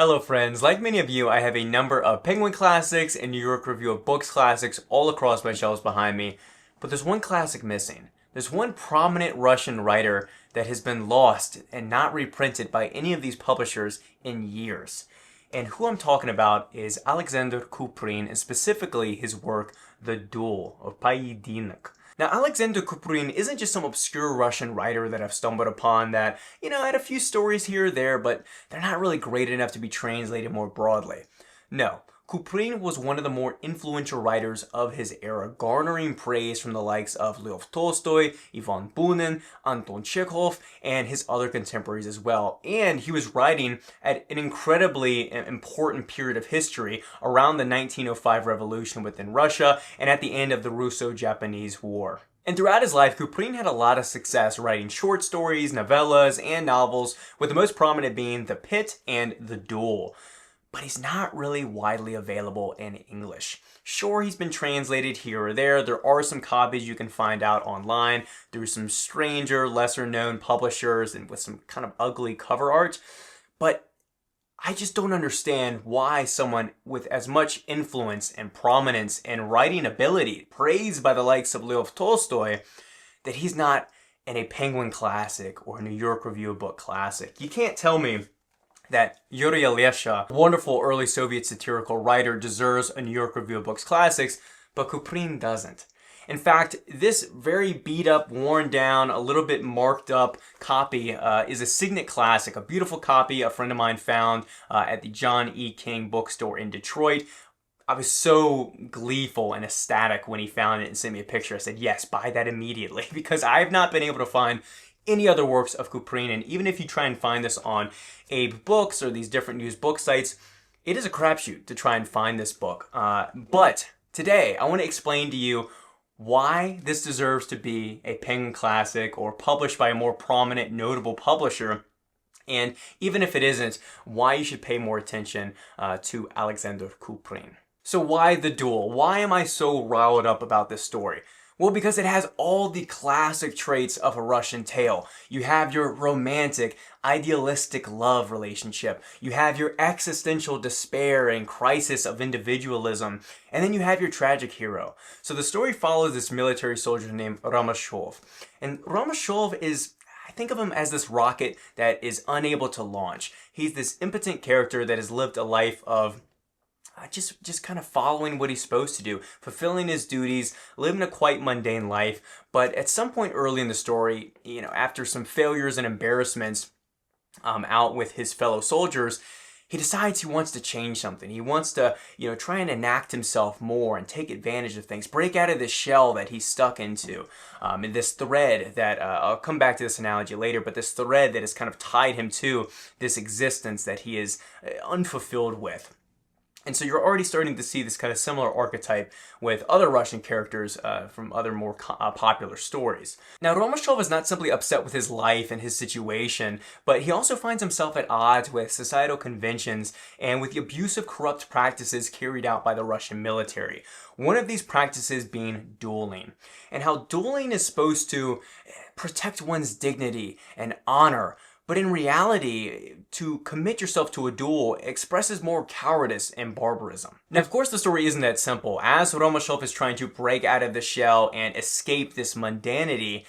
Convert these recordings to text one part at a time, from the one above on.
Hello friends, like many of you, I have a number of Penguin classics and New York Review of Books classics all across my shelves behind me, but there's one classic missing. There's one prominent Russian writer that has been lost and not reprinted by any of these publishers in years. And who I'm talking about is Alexander Kuprin, and specifically his work, The Duel, or Поединок. Now, Alexander Kuprin isn't just some obscure Russian writer that I've stumbled upon that, had a few stories here or there, but they're not really great enough to be translated more broadly. No, Kuprin was one of the more influential writers of his era, garnering praise from the likes of Leo Tolstoy, Ivan Bunin, Anton Chekhov, and his other contemporaries as well. And he was writing at an incredibly important period of history around the 1905 revolution within Russia and at the end of the Russo-Japanese War. And throughout his life, Kuprin had a lot of success writing short stories, novellas, and novels, with the most prominent being The Pit and The Duel. But he's not really widely available in English. Sure, he's been translated here or there. There are some copies you can find out online through some stranger, lesser-known publishers and with some kind of ugly cover art. But I just don't understand why someone with as much influence and prominence and writing ability, praised by the likes of Leo Tolstoy, that he's not in a Penguin classic or a New York Review of Book classic. You can't tell me that Yuri Alesha, a wonderful early Soviet satirical writer, deserves a New York Review of Books classics, but Kuprin doesn't. In fact, this very beat up, worn down, a little bit marked up copy is a Signet classic, a beautiful copy a friend of mine found at the John E. King bookstore in Detroit. I was so gleeful and ecstatic when he found it and sent me a picture. I said, yes, buy that immediately, because I have not been able to find any other works of Kuprin, and even if you try and find this on Abe Books or these different used book sites, it is a crapshoot to try and find this book. But today, I want to explain to you why this deserves to be a Penguin classic or published by a more prominent, notable publisher, and even if it isn't, why you should pay more attention to Alexander Kuprin. So why The Duel? Why am I so riled up about this story? Well, because it has all the classic traits of a Russian tale. You have your romantic, idealistic love relationship. You have your existential despair and crisis of individualism. And then you have your tragic hero. So the story follows this military soldier named Ramashov. And Ramashov is, I think of him as this rocket that is unable to launch. He's this impotent character that has lived a life of just kind of following what he's supposed to do, fulfilling his duties, living a quite mundane life. But at some point early in the story, after some failures and embarrassments out with his fellow soldiers, he decides he wants to change something. He wants to, try and enact himself more and take advantage of things, break out of this shell that he's stuck into, and this thread that, I'll come back to this analogy later, but this thread that has kind of tied him to this existence that he is unfulfilled with. And so you're already starting to see this kind of similar archetype with other Russian characters from other more popular stories. Now, Romashov is not simply upset with his life and his situation, but he also finds himself at odds with societal conventions and with the abusive, corrupt practices carried out by the Russian military. One of these practices being dueling, and how dueling is supposed to protect one's dignity and honor. But in reality, to commit yourself to a duel expresses more cowardice and barbarism. Now, of course, the story isn't that simple. As Romashov is trying to break out of the shell and escape this mundanity,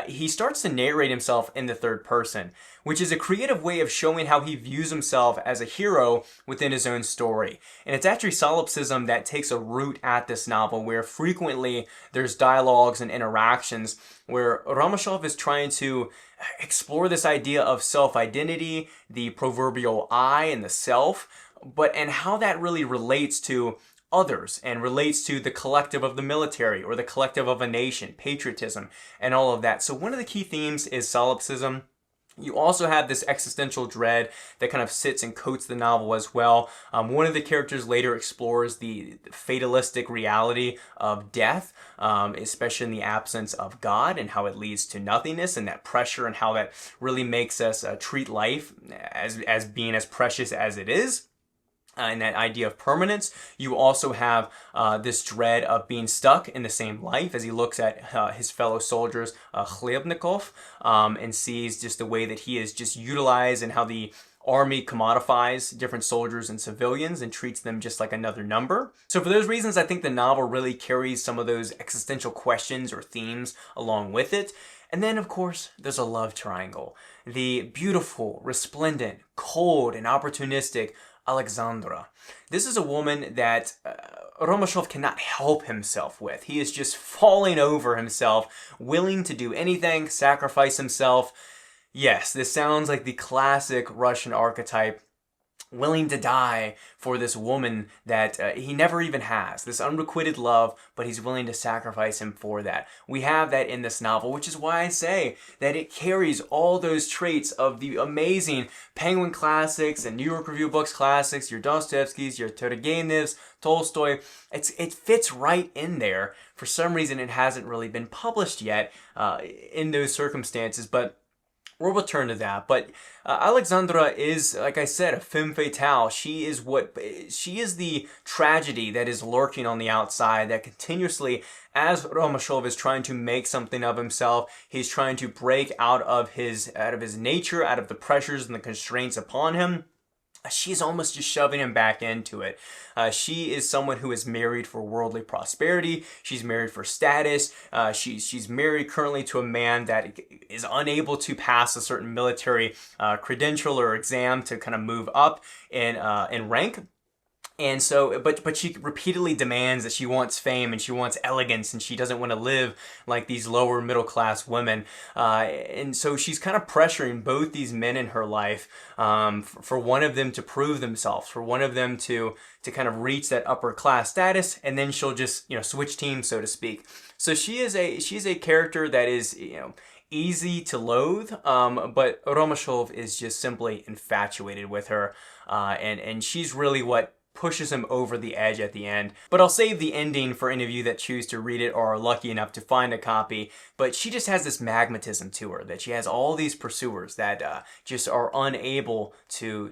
he starts to narrate himself in the third person, which is a creative way of showing how he views himself as a hero within his own story. And it's actually solipsism that takes a root at this novel, where frequently there's dialogues and interactions where Romashov is trying to explore this idea of self-identity, the proverbial I and the self, and how that really relates to others and relates to the collective of the military or the collective of a nation, patriotism, and all of that. So one of the key themes is solipsism. You also have this existential dread that kind of sits and coats the novel as well. One of the characters later explores the fatalistic reality of death, especially in the absence of God, and how it leads to nothingness, and that pressure, and how that really makes us treat life as being as precious as it is. And that idea of permanence. You also have this dread of being stuck in the same life as he looks at his fellow soldiers, Khlebnikov, and sees just the way that he is just utilized and how the army commodifies different soldiers and civilians and treats them just like another number. So for those reasons, I think the novel really carries some of those existential questions or themes along with it. And then, of course, there's a love triangle. The beautiful, resplendent, cold, and opportunistic Alexandra. This is a woman that Romashov cannot help himself with. He is just falling over himself, willing to do anything, sacrifice himself. Yes, this sounds like the classic Russian archetype, willing to die for this woman that he never even has. This unrequited love, but he's willing to sacrifice him for that. We have that in this novel, which is why I say that it carries all those traits of the amazing Penguin classics and New York Review of Books classics, your Dostoevskys, your Turgenevs, Tolstoy. It fits right in there. For some reason, it hasn't really been published yet in those circumstances, but we'll return to that. But Alexandra is, like I said, a femme fatale. She is the tragedy that is lurking on the outside, that continuously, as Romashov is trying to make something of himself, he's trying to break out of his nature, out of the pressures and the constraints upon him. She's almost just shoving him back into it. She is someone who is married for worldly prosperity. She's married for status. She's married currently to a man that is unable to pass a certain military credential or exam to kind of move up in rank. And so, but she repeatedly demands that she wants fame and she wants elegance and she doesn't want to live like these lower middle class women. And so she's kind of pressuring both these men in her life for one of them to prove themselves, for one of them to kind of reach that upper class status, and then she'll just, switch teams, so to speak. So she's a character that is, easy to loathe, but Romashov is just simply infatuated with her, and she's really what pushes him over the edge at the end. But I'll save the ending for any of you that choose to read it or are lucky enough to find a copy. But she just has this magnetism to her, that she has all these pursuers that just are unable to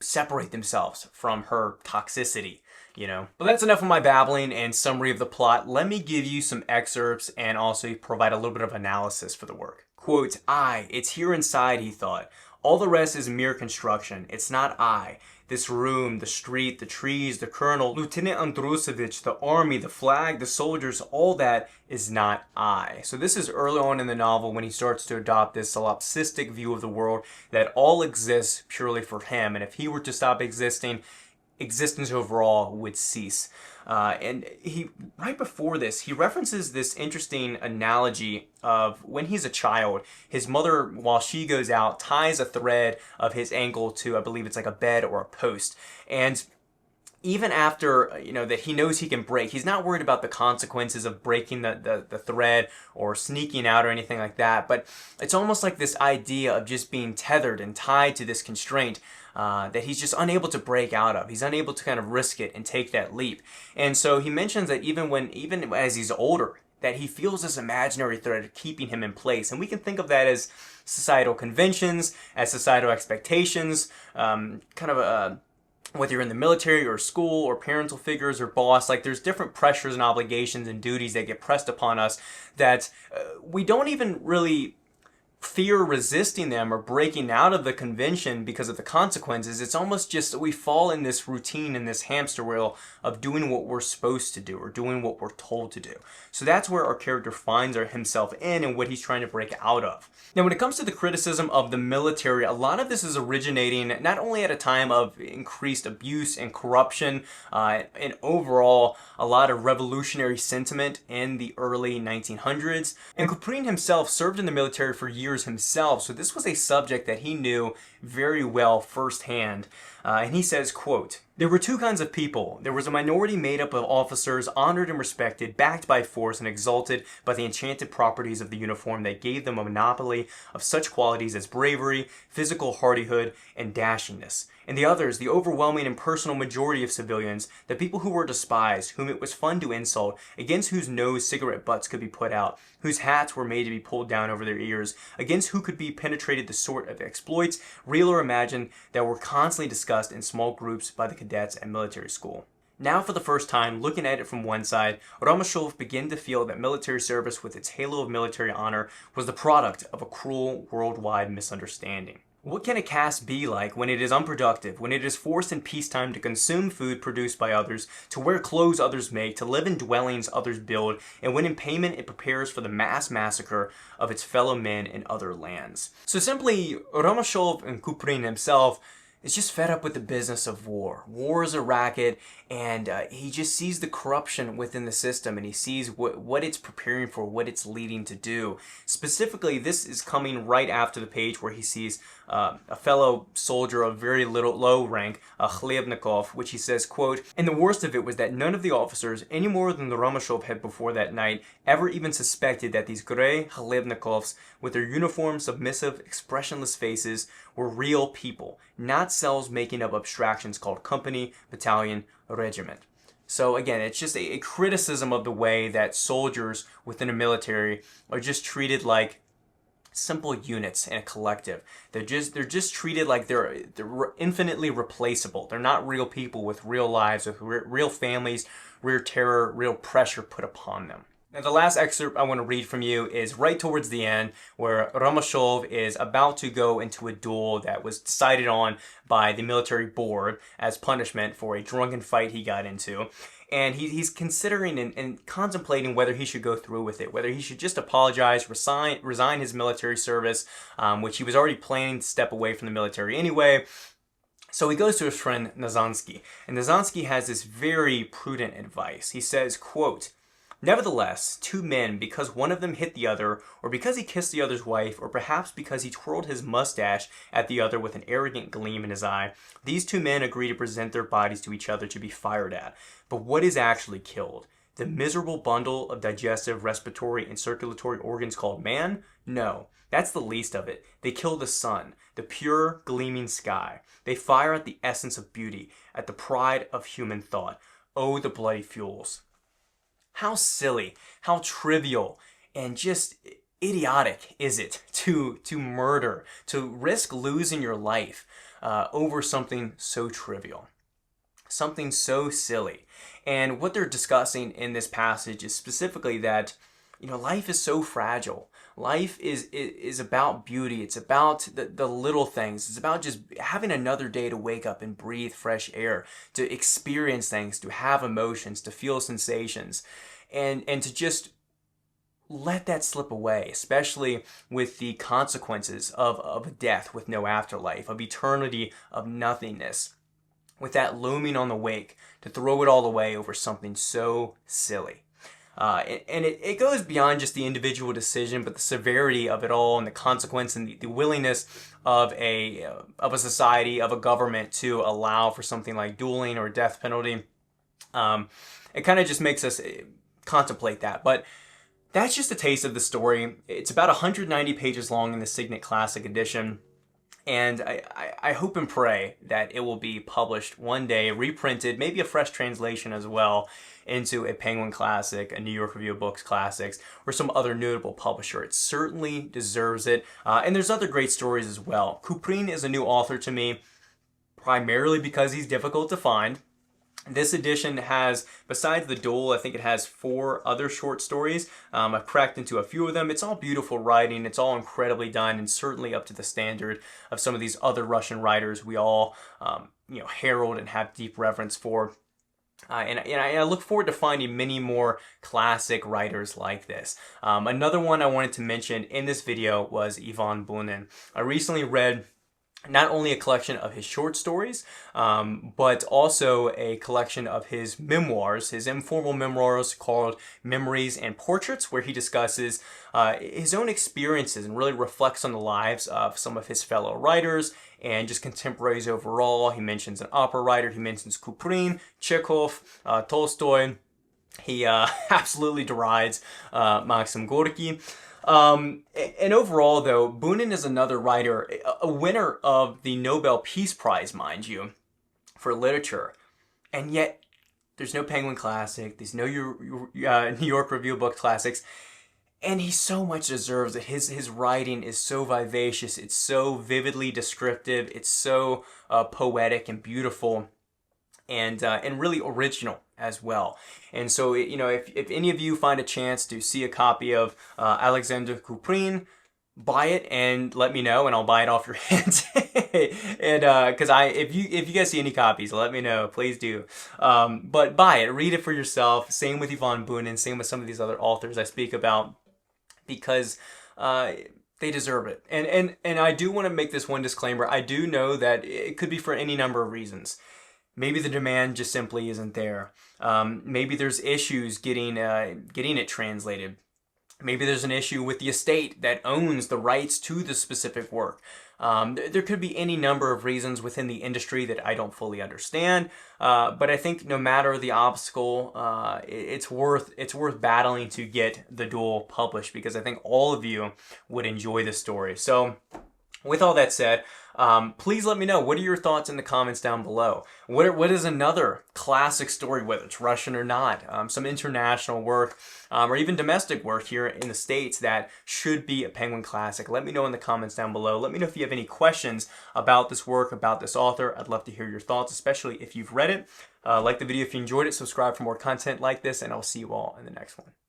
separate themselves from her toxicity. But that's enough of my babbling and summary of the plot. Let me give you some excerpts and also provide a little bit of analysis for the work. Quote, it's here inside, he thought. All the rest is mere construction. It's not I. This room, the street, the trees, the colonel, Lieutenant Andrusevich, the army, the flag, the soldiers, all that is not I. So this is early on in the novel when he starts to adopt this solipsistic view of the world that all exists purely for him. And if he were to stop existing, existence overall would cease. And he, right before this, he references this interesting analogy of when he's a child, his mother, while she goes out, ties a thread of his ankle to, I believe it's like a bed or a post. And even after, that he knows he can break, he's not worried about the consequences of breaking the thread or sneaking out or anything like that. But it's almost like this idea of just being tethered and tied to this constraint that he's just unable to break out of. He's unable to kind of risk it and take that leap. And so he mentions that even as he's older, that he feels this imaginary thread keeping him in place. And we can think of that as societal conventions, as societal expectations, whether you're in the military or school or parental figures or boss, like there's different pressures and obligations and duties that get pressed upon us that we don't even really fear resisting them or breaking out of the convention because of the consequences. It's almost just that we fall in this routine, in this hamster wheel of doing what we're supposed to do or doing what we're told to do. So that's where our character finds himself in and what he's trying to break out of. Now, when it comes to the criticism of the military, a lot of this is originating not only at a time of increased abuse and corruption and overall a lot of revolutionary sentiment in the early 1900s. And Kuprin himself served in the military for years himself, so this was a subject that he knew very well firsthand. And he says, quote, there were two kinds of people. There was a minority made up of officers honored and respected, backed by force and exalted by the enchanted properties of the uniform that gave them a monopoly of such qualities as bravery, physical hardihood, and dashingness. And the others, the overwhelming and personal majority of civilians, the people who were despised, whom it was fun to insult, against whose nose cigarette butts could be put out, whose hats were made to be pulled down over their ears, against who could be penetrated the sort of exploits, real or imagined, that were constantly discussed in small groups by the cadets at military school. Now, for the first time, looking at it from one side, Romashov began to feel that military service with its halo of military honor was the product of a cruel worldwide misunderstanding. What can a caste be like when it is unproductive, when it is forced in peacetime to consume food produced by others, to wear clothes others make, to live in dwellings others build, and when in payment it prepares for the mass massacre of its fellow men in other lands? So simply, Ramashov and Kuprin himself is just fed up with the business of war. War is a racket, and he just sees the corruption within the system, and he sees what it's preparing for, what it's leading to do. Specifically, this is coming right after the page where he sees a fellow soldier of very low rank, a Khlebnikov, which he says, quote, "And the worst of it was that none of the officers, any more than the Ramashov had before that night, ever even suspected that these gray Khlebnikovs, with their uniform, submissive, expressionless faces, were real people, not cells making up abstractions called company, battalion, regiment." So again, it's just a criticism of the way that soldiers within a military are just treated like simple units in a collective. They're just treated like they're infinitely replaceable. They're not real people with real lives, with real families, real terror, real pressure put upon them. Now, the last excerpt I want to read from you is right towards the end, where Ramashov is about to go into a duel that was decided on by the military board as punishment for a drunken fight he got into. And he's considering and contemplating whether he should go through with it, whether he should just apologize, resign his military service, which he was already planning to step away from the military anyway. So he goes to his friend Nazansky, and Nazansky has this very prudent advice. He says, quote, "Nevertheless, two men, because one of them hit the other, or because he kissed the other's wife, or perhaps because he twirled his mustache at the other with an arrogant gleam in his eye, these two men agree to present their bodies to each other to be fired at. But what is actually killed? The miserable bundle of digestive, respiratory, and circulatory organs called man? No, that's the least of it. They kill the sun, the pure, gleaming sky. They fire at the essence of beauty, at the pride of human thought. Oh, the bloody fuels." How silly, how trivial, and just idiotic is it to murder, to risk losing your life over something so trivial, something so silly. And what they're discussing in this passage is specifically that, life is so fragile. Life is about beauty. It's about the little things. It's about just having another day to wake up and breathe fresh air, to experience things, to have emotions, to feel sensations, and to just let that slip away, especially with the consequences of a death with no afterlife, of eternity of nothingness, with that looming on the wake, to throw it all away over something so silly. And it goes beyond just the individual decision, but the severity of it all and the consequence and the willingness of a society, of a government to allow for something like dueling or death penalty. It kind of just makes us contemplate that. But that's just a taste of the story. It's about 190 pages long in the Signet Classic Edition. And I hope and pray that it will be published one day, reprinted, maybe a fresh translation as well, into a Penguin Classic, a New York Review of Books Classics, or some other notable publisher. It certainly deserves it. And there's other great stories as well. Kuprin is a new author to me, primarily because he's difficult to find. This edition has, besides the Duel, I think it has 4 other short stories. I've cracked into a few of them. It's all beautiful writing. It's all incredibly done, and certainly up to the standard of some of these other Russian writers we all, herald and have deep reverence for. And I look forward to finding many more classic writers like this. Another one I wanted to mention in this video was Ivan Bunin. I recently read not only a collection of his short stories, but also a collection of his memoirs, his informal memoirs called Memories and Portraits, where he discusses his own experiences and really reflects on the lives of some of his fellow writers and just contemporaries overall. He mentions an opera writer, he mentions Kuprin, Chekhov, Tolstoy. He absolutely derides Maxim Gorky. And overall, though, Bunin is another writer, a winner of the Nobel Peace Prize, mind you, for literature. And yet, there's no Penguin Classic, there's no New York Review of Books Classics, and he so much deserves it. His writing is so vivacious, it's so vividly descriptive, it's so poetic and beautiful, and really original as well. And so, if any of you find a chance to see a copy of Alexander Kuprin, buy it and let me know, and I'll buy it off your hands. And because if you guys see any copies, let me know, please do. But buy it, read it for yourself. Same with Ivan Bunin, same with some of these other authors I speak about, because they deserve it. And I do want to make this one disclaimer. I do know that it could be for any number of reasons. Maybe the demand just simply isn't there. Maybe there's issues getting it translated. Maybe there's an issue with the estate that owns the rights to the specific work. There could be any number of reasons within the industry that I don't fully understand. But I think no matter the obstacle, it's worth battling to get the Duel published, because I think all of you would enjoy the story. So, with all that said, please let me know, what are your thoughts in the comments down below? What is another classic story, whether it's Russian or not, some international work, or even domestic work here in the States that should be a Penguin classic? Let me know in the comments down below. Let me know if you have any questions about this work, about this author. I'd love to hear your thoughts, especially if you've read it. Like the video if you enjoyed it, subscribe for more content like this, and I'll see you all in the next one.